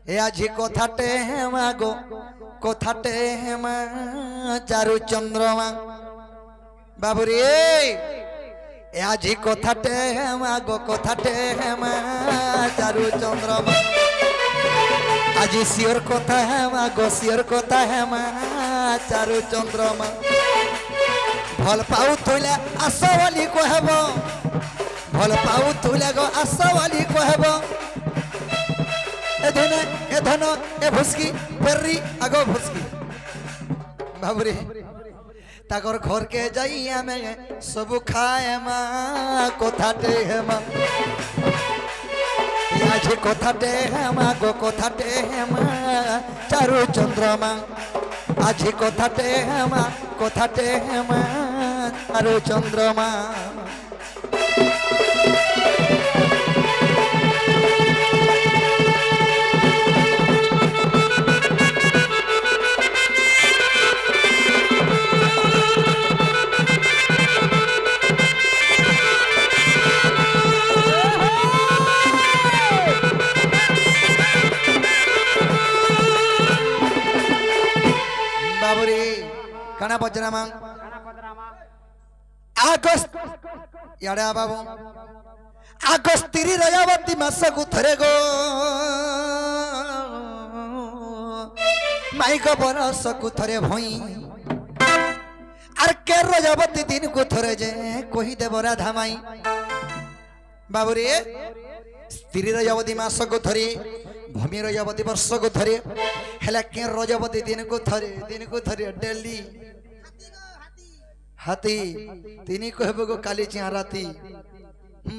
এ আজি কথাতে হেমা গো কথাতে হেমা চারু চন্দ্রমা বাবুরে এ আজি কথাতে হেমা গো কথাতে হেমা চারু চন্দ্রমা আজি শিওর কথা হেমা গো শিওর কথা হেমা চারু চন্দ্রমা ভাল পাউ থইলে আস বলি কহব ভাল পাউ থইলে গো আস বলি কহব এ ধন এ ভুসকি পেরি আগো ভুসকি বাবুরে তাকর ঘর কে যাই আমি সব খায় মা কথাতে হেমা আজি কথাতে হেমা গো কথাতে হেমা চারু চন্দ্রমা আজি কথাতে হেমা কথাতে হেমা চারু চন্দ্রমা बाबुरे कणा बजरामा आगस्ट याडा बाबू आगस्ट तिरी रजावती मासकु थरे गो माई को बरसकु थरे भई आर के रजावती दिन को थरे जे कोही देवरा धामाई बाबुरे तिरी रजावती मासकु थरे भूमि रजावती वर्ष को थरे हेला के रजावती दिन को थरे डेली हाथी तिनी कहबो गो काली चिया राती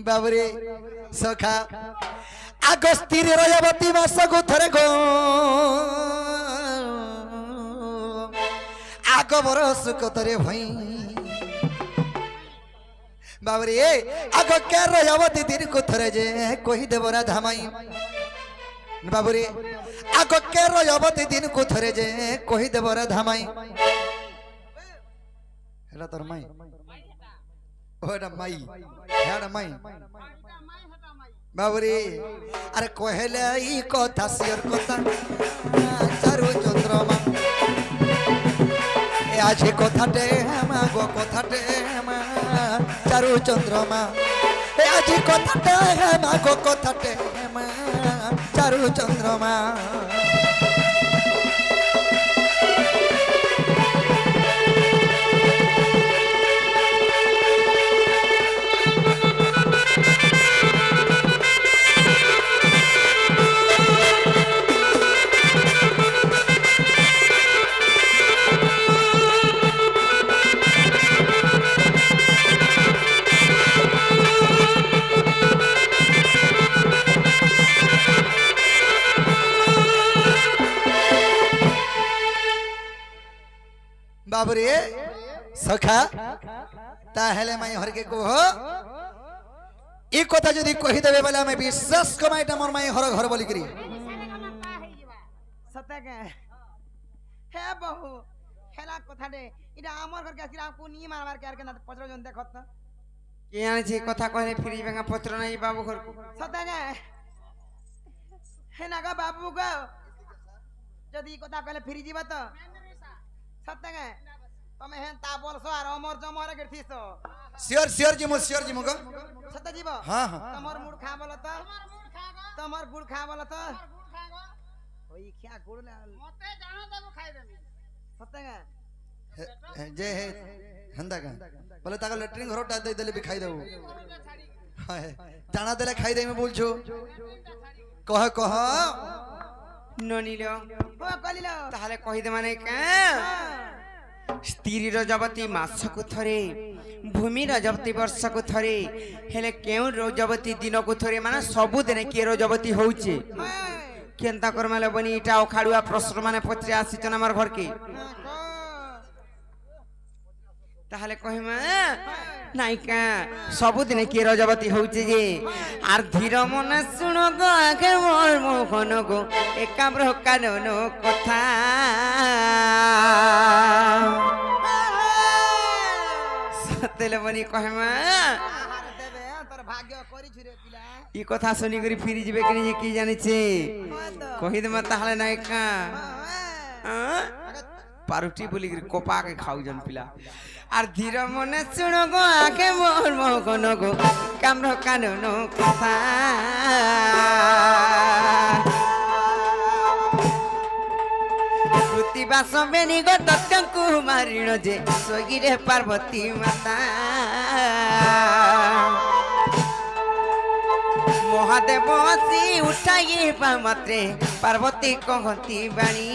बाबरे सखा आगस्ट तिरी रजावती मास को थरे गो आग बरस को थरे भई बाबरे आग के रजावती दिन को थरे जे कोही देवरा धामाई बाबुरे आग के रजावती दिन को थरे जे कोही देवरा धामाई हेला तोर माई ओडा माई हेडा माई बाबुरे अरे कहले ई कथा शेयर कथा चारु चंद्रमा ए आजे कथाटे हेमा गो कथाटे हेमा चारु चंद्रमा ए आजे कथाटे हेमा गो कथाटे हेमा चारु चंद्रमा बाबरे सखा ताहेले माई हर के को ई कथा जदी कहि देबे बेला मैं विश्वास कमाइटा मोर माई हर घर बोली करी सत्य के हे बहु हेला कथा दे इडा हमर घर के सिरा को नी मार मार के आर के ना पचरो जन देखत न के आने छी कथा कहले फ्री बेंगा पत्र नहीं बाबू घर को सत्य के हे नागा बाबू को जदी कथा कहले फ्री जीवा त सत्य के तमे हेन ता बोलसो आर अमर जमरे गेथिसो श्योर श्योर जी मो को सत्य जीव हां हां तमर मुड़ खा बोल त तमर गुड़ खा बोल त ओई क्या गुड़ ले मते जानो देबो खाइ देबी सत्य के जे हे हंदा का बोले ताका लेटरिन घर टा दे देले भी खाइ देबो हां जाना देले खाइ दे में बोल छो कह ननिलो ओ कलिलो ताहले कहि दे माने का स्त्री रजवती मासकु थरे भूमि रजवती वर्ष को थरे हेले केउ रजवती दिन को थरे माने सबु दिन के रजवती होउचे केनता करमाले बनी इटा ओखाडुआ प्रश्न माने पत्रे आसीचन हमर घर के ताहले कहिमा नायिका सबु दिन के रजवती होउचे जे आर धीर मन सुनो गो आगे मोर मोहन गो एकाब्र कानन कथा सतेले बनी कहिमा देबे तोर भाग्य करी छु रे पिला ই কথা শুনি করে ফিরি যাবে কিনে যে কি জানিছে কহি দেমা তাহলে নাই কা পারুটি বলি করে কোপাকে খাউজন পিলা আর ধীর মনে শুনো গো আগে মোর মগন গো কামর কানন কথা বাস বেনি গো দত্তଙ୍କୁ মারিণ যে স্বগিরে পার্বতী মাতা মহাদেব আসি উঠাইবা মাত্রে পার্বতী কহতি বাণী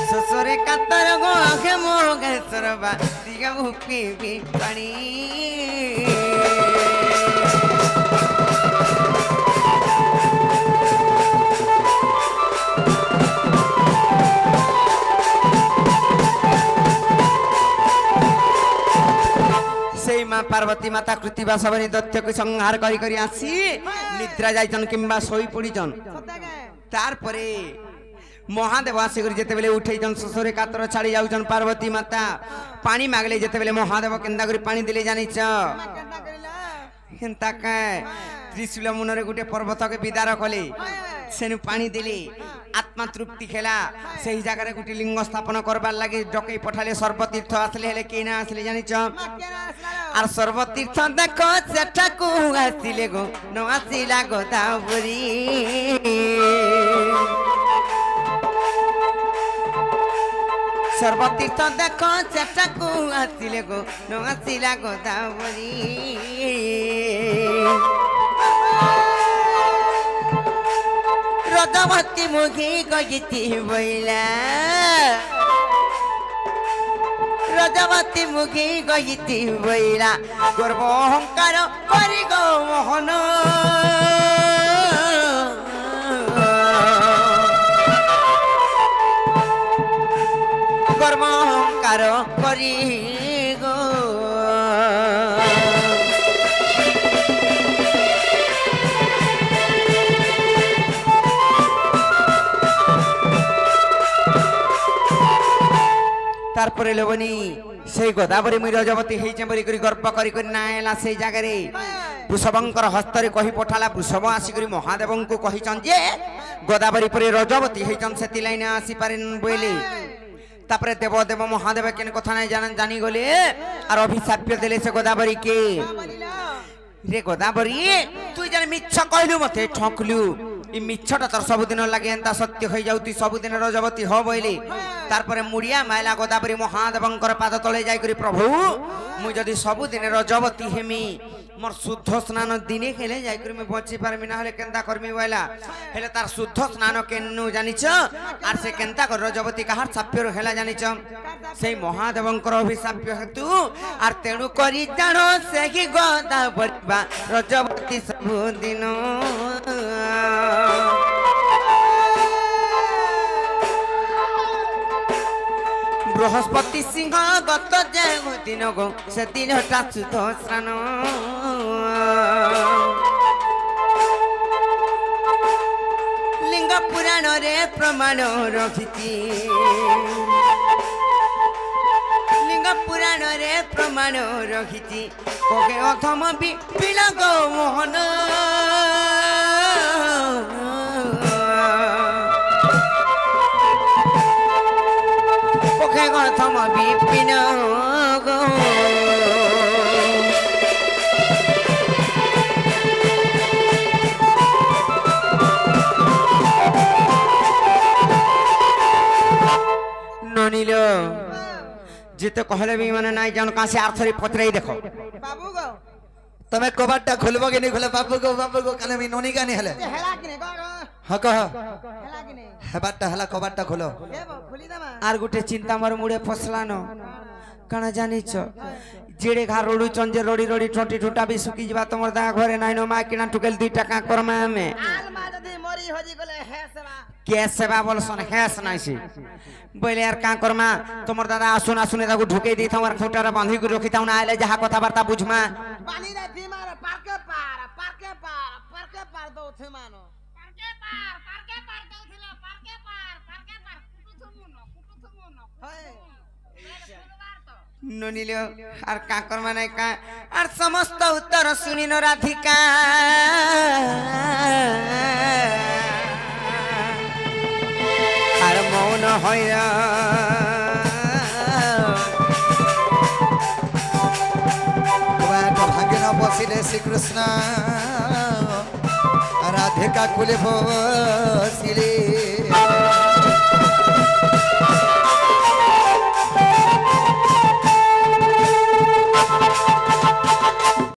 শ্বশুরে কাতর গো আগে মোগেশ্বর বা দিগা মুখি পাণী সেই মা পার্বতী মাতা কৃতিবা সবনি দৈত্যকে সংহার করি করি আসি নিদ্রা যাইছন কিংবা শোই পড়িছন তারপরে মহাদেব আসিকরি যেতেবেলে উঠেইছন শ্বশুরে কাতর ছাড়ি যাউছন পার্বতী মাতা পানি মাগলে যেতেবেলে মহাদেব কেন্দা করে পানি দিলে জানিছ কেনতা কায় ত্রিশূল মুନରେ গোটে পর্বতকে বিদার কলে সেনু পানি দিলে আত্মা তৃপ্তি খেলা সেই জায়গায় গোটে লিঙ্গ স্থাপন করবার লাগে ডকেই পঠালে সর্বতীর্থ আসলে হেলে কে না আসলে জানিছ আর সর্বতীর্থ দেখো সেটাকু আসিলে গো ন আসিলা গোদাবরী সর্বতীর্থ দেখো সেটাকু আসিলে গো ন আসিলা গোদাবরী রজবতী মুখী গগিতি বইলা রজবতী মুখী গগিতি বইলা গর্ব অহংকার করি গো মোহন গর্ব অহংকার করি গো তারপরে লবণী সেই গোদাবরী মুই রজবতী হইছে বলি করি গর্ব করি করি না এলা সেই জায়গারে বৃষভঙ্কর হস্তরে কহি পঠালা বৃষভ আসিকরি মহাদেবଙ୍କୁ কহিছন যে গোদাবরী পরে রজবতী হইছন সেতি লাইনে আসি পারেন বইলে তারপরে দেবদেব মহাদেব কেন কথা নাই জানেন জানি গলে আর অভিশাপ্য দিলে সে গোদাবরী কে রে গোদাবরী তুই জানি মিচ্ছ কইলু মতে ঠকলু ই মিচ্ছটা তোর ସବୁদিন লাগে এন্তা সত্য হয়ে যাও তুই ସବୁদিন রজবতী হ বইলি তারপরে মুড়িয়া মাইলা গোদাবরী মহাদেবঙ্কর পাদ তলে যাই করি প্রভু মুই যদি ସବୁদিন রজবতী হেমি মোর শুদ্ধ স্নান দিনে খেলে যাই করি মুই বঞ্চি পারমি না হলে কেনতা করমি বইলা হেলে তার শুদ্ধ স্নান কেনু জানিছ আর সে কেনতা কর রজবতী কাহার সাপ্যর হেলা জানিছ সেই মহাদেবঙ্কর অভিশাপ্য হেতু আর তেণু করি জানো সেই গোদাবরী বা রজবতী ସବୁদিন বৃহস্পতি সিংহ গত যে দিন গো সে দিনটা শুদ্ধ স্নান লিঙ্গ পুরাণরে প্রমাণ রখিছি লিঙ্গ পুরাণরে প্রমাণ রখিছি কোকে অথম বিপিলা গো মোহন কোকে অথম বিপিন গো ননিল যেতে কহলে বি মানে নাই জানো কাছে আর্থরি পত্রাই দেখো বাবু গো তুমি কবারটা খুলবো কি খুলে বাবু গো কানে আমি ননি গানি হেলে হেলা কিনে গো হক হেলা কিনে হেবারটা হেলা কবারটা খোলো দেব খুলি দামা আর গোটে চিন্তা আমার মুড়ে ফসলানো কানা জানিছ जेड़े घर रोडुचन जे रोडी रोडी ठोटी ठोटा भी सुकी जबा तमर दा घरे नाइनो मा किना टुकेल 2 टका करमा में आल मा जदी मरी होजी गले हे सेवा के सेवा बोलसन हेस नाइसी बोले यार का करमा तमर दादा आसुन आसुन दागु ढुके दी थावर खोटारा बांधी गु रखी ताउ ना आले जहा कथा वार्ता बुझमा पानी रे दी मारे पारके पार दो थे मानो पारके पार दो थिला पारके पार कुटु थमुनो हाय ননিল আর কাকর মানে কা আর সমস্ত উত্তর শুনিল রাধিকা আর মৌন হইয়া ভাগিন বসিলে শ্রীকৃষ্ণ রাধিকা কুলে বসিলে